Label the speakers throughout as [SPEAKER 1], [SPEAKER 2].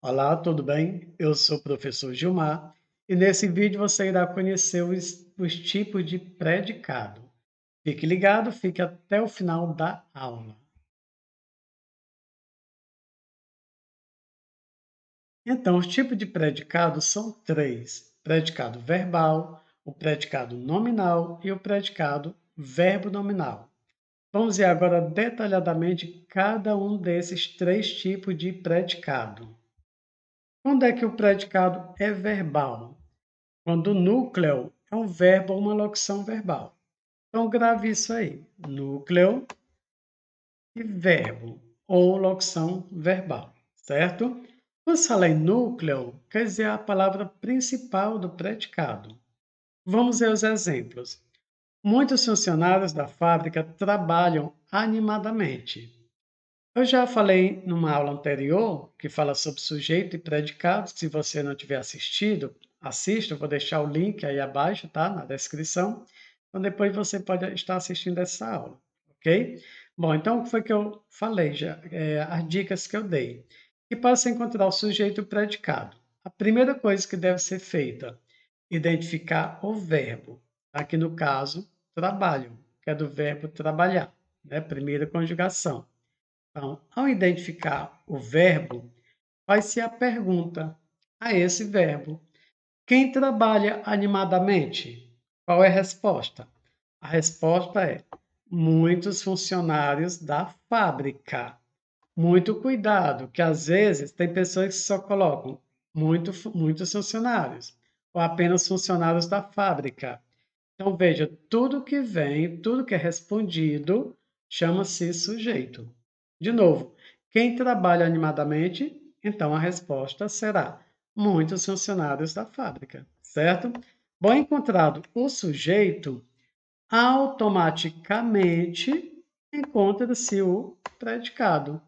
[SPEAKER 1] Olá, tudo bem? Eu sou o professor Gilmar e nesse vídeo você irá conhecer os tipos de predicado. Fique ligado, fique até o final da aula. Então, os tipos de predicado são três: predicado verbal, o predicado nominal e o predicado verbo nominal. Vamos ver agora detalhadamente cada um desses três tipos de predicado. Quando é que o predicado é verbal? Quando o núcleo é um verbo ou uma locução verbal. Então, grave isso aí. Núcleo e verbo ou locução verbal, certo? Quando se fala em núcleo, quer dizer a palavra principal do predicado. Vamos ver os exemplos. Muitos funcionários da fábrica trabalham animadamente. Eu já falei numa aula anterior que fala sobre sujeito e predicado. Se você não tiver assistido, assista. Eu vou deixar o link aí abaixo, tá? Na descrição. Então depois você pode estar assistindo essa aula, ok? Bom, então o que foi que eu falei já? As dicas que eu dei. E para se encontrar o sujeito e o predicado, a primeira coisa que deve ser feita, identificar o verbo. Aqui no caso, trabalho, que é do verbo trabalhar, né? Primeira conjugação. Então, ao identificar o verbo, faz-se a pergunta a esse verbo: quem trabalha animadamente? Qual é a resposta? A resposta é: muitos funcionários da fábrica. Muito cuidado, que às vezes tem pessoas que só colocam muitos funcionários, ou apenas funcionários da fábrica. Então, veja, tudo que vem, tudo que é respondido, chama-se sujeito. De novo, quem trabalha animadamente, então a resposta será muitos funcionários da fábrica, certo? Bom, encontrado o sujeito, automaticamente encontra-se o predicado,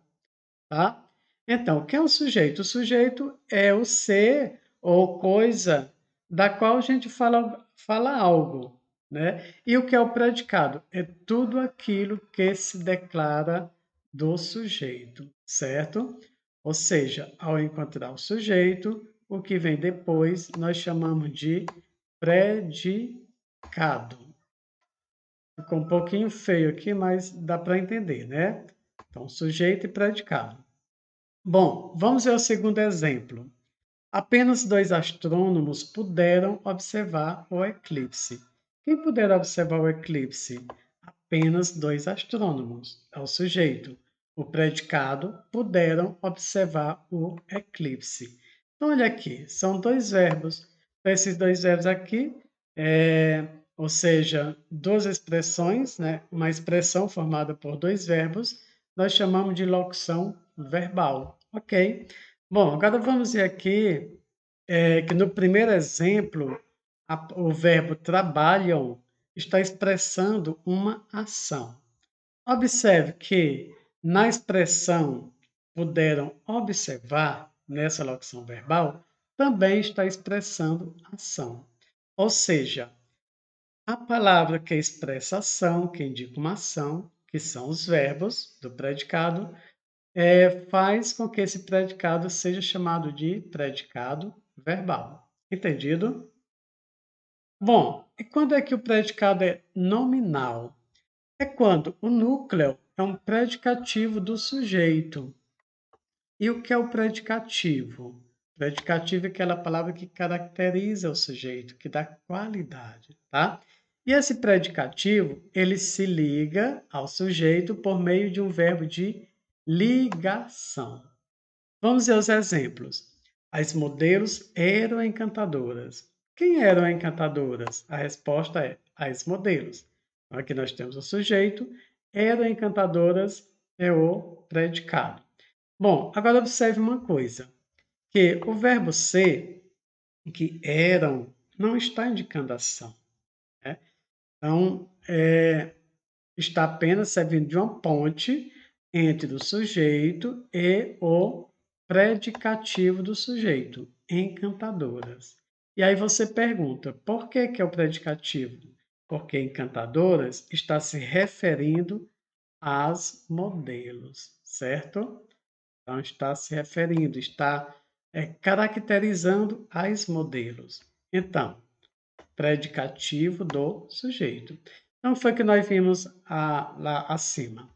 [SPEAKER 1] tá? Então, o que é o sujeito? O sujeito é o ser ou coisa da qual a gente fala algo, né? E o que é o predicado? É tudo aquilo que se declara do sujeito, certo? Ou seja, ao encontrar o sujeito, o que vem depois nós chamamos de predicado. Ficou um pouquinho feio aqui, mas dá para entender, né? Então, sujeito e predicado. Bom, vamos ver o segundo exemplo. Apenas dois astrônomos puderam observar o eclipse. Quem puder observar o eclipse? Apenas dois astrônomos. É o sujeito. O predicado puderam observar o eclipse. Então, olha aqui, são dois verbos. Então, esses dois verbos aqui, ou seja, duas expressões, né? Uma expressão formada por dois verbos, nós chamamos de locução verbal, ok? Bom, agora vamos ver aqui que no primeiro exemplo, o verbo trabalham está expressando uma ação. Observe que na expressão puderam observar, nessa locução verbal, também está expressando ação. Ou seja, a palavra que expressa ação, que indica uma ação, que são os verbos do predicado, faz com que esse predicado seja chamado de predicado verbal. Entendido? Bom, e quando é que o predicado é nominal? É quando o núcleo é um predicativo do sujeito. E o que é o predicativo? Predicativo é aquela palavra que caracteriza o sujeito, que dá qualidade, tá? E esse predicativo, ele se liga ao sujeito por meio de um verbo de ligação. Vamos ver os exemplos. As modelos eram encantadoras. Quem eram encantadoras? A resposta é as modelos. Então, aqui nós temos o sujeito, eram encantadoras é o predicado. Bom, agora observe uma coisa, que o verbo ser, que eram, não está indicando ação, né? Então, está apenas servindo de uma ponte entre o sujeito e o predicativo do sujeito, encantadoras. E aí você pergunta, por que que é o predicativo? Porque encantadoras está se referindo às modelos, certo? Então está se referindo, está caracterizando as modelos. Então, predicativo do sujeito. Então, foi que nós vimos lá acima.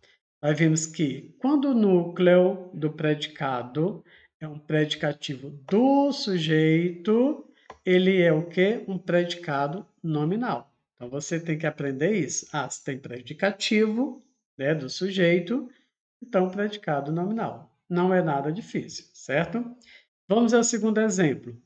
[SPEAKER 1] Nós vimos que quando o núcleo do predicado é um predicativo do sujeito, ele é o quê? Um predicado nominal. Então, você tem que aprender isso. Se tem predicativo, né, do sujeito, então predicado nominal. Não é nada difícil, certo? Vamos ao segundo exemplo.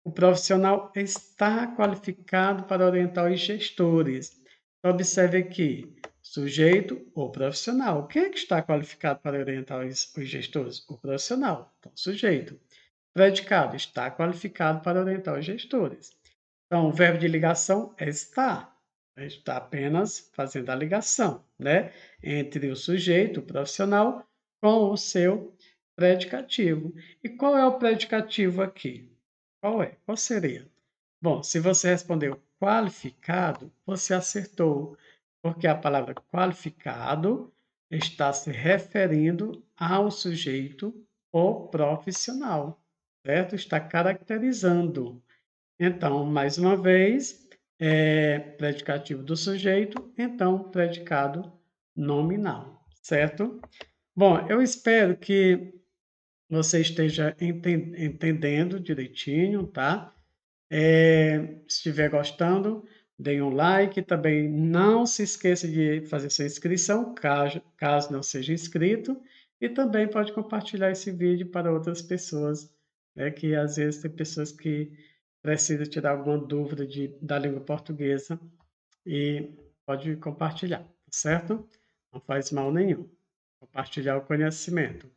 [SPEAKER 1] O profissional está qualificado para orientar os gestores. Observe aqui, sujeito ou profissional. Quem é que está qualificado para orientar os gestores? O profissional, então sujeito. Predicado, está qualificado para orientar os gestores. Então, o verbo de ligação é estar. Está apenas fazendo a ligação, né? Entre o sujeito, o profissional, com o seu predicativo. E qual é o predicativo aqui? Qual é? Qual seria? Bom, se você respondeu qualificado, você acertou, porque a palavra qualificado está se referindo ao sujeito ou profissional, certo? Está caracterizando. Então, mais uma vez, predicativo do sujeito, então predicado nominal, certo? Bom, eu espero que você esteja entendendo direitinho, tá? Se estiver gostando, dê um like. Também não se esqueça de fazer sua inscrição, caso não seja inscrito. E também pode compartilhar esse vídeo para outras pessoas, né, que às vezes tem pessoas que precisam tirar alguma dúvida da língua portuguesa e pode compartilhar, tá certo? Não faz mal nenhum. Compartilhar o conhecimento.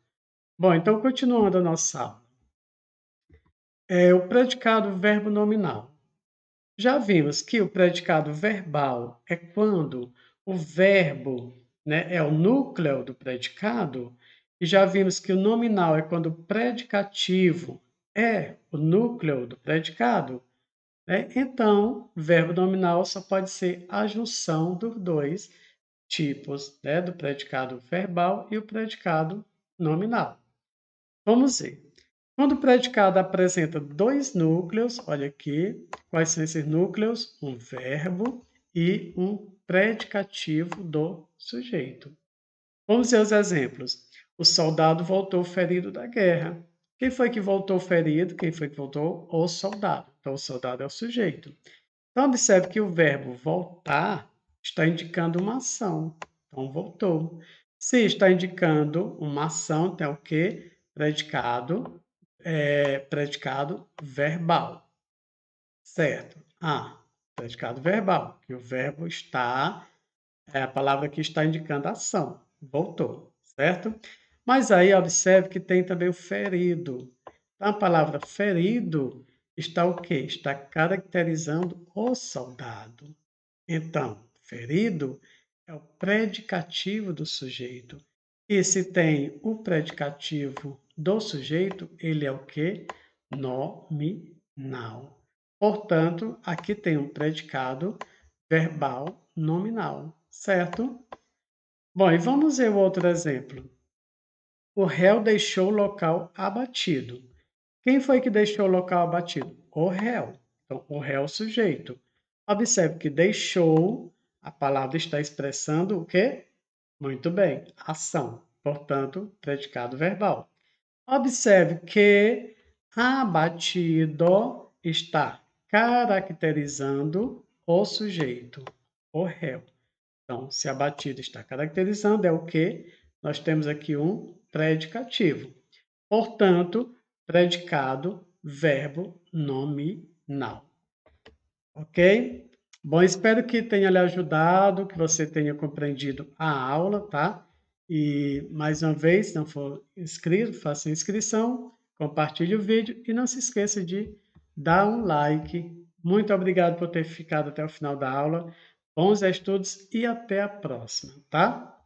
[SPEAKER 1] Bom, então continuando a nossa aula. O predicado verbo nominal. Já vimos que o predicado verbal é quando o verbo, né, é o núcleo do predicado, e já vimos que o nominal é quando o predicativo é o núcleo do predicado, né? Então, verbo nominal só pode ser a junção dos dois tipos, né, do predicado verbal e o predicado nominal. Vamos ver. Quando o predicado apresenta dois núcleos, olha aqui, quais são esses núcleos? Um verbo e um predicativo do sujeito. Vamos ver os exemplos. O soldado voltou ferido da guerra. Quem foi que voltou ferido? Quem foi que voltou? O soldado. Então, o soldado é o sujeito. Então, observe que o verbo voltar está indicando uma ação. Então, voltou. Se está indicando uma ação, tem o quê? Predicado verbal, certo? Predicado verbal, que o verbo está, é a palavra que está indicando a ação, voltou, certo? Mas aí observe que tem também o ferido. Então, a palavra ferido está o quê? Está caracterizando o soldado. Então, ferido é o predicativo do sujeito. E se tem o predicativo do sujeito, ele é o quê? Nominal. Portanto, aqui tem um predicado verbal nominal, certo? Bom, e vamos ver o outro exemplo. O réu deixou o local abatido. Quem foi que deixou o local abatido? O réu. Então, o réu é o sujeito. Observe que deixou, a palavra está expressando o quê? Muito bem, ação. Portanto, predicado verbal. Observe que abatido está caracterizando o sujeito, o réu. Então, se abatido está caracterizando, é o quê? Nós temos aqui um predicativo. Portanto, predicado, verbo nominal. Ok? Bom, espero que tenha lhe ajudado, que você tenha compreendido a aula, tá? E, mais uma vez, se não for inscrito, faça inscrição, compartilhe o vídeo e não se esqueça de dar um like. Muito obrigado por ter ficado até o final da aula. Bons estudos e até a próxima, tá?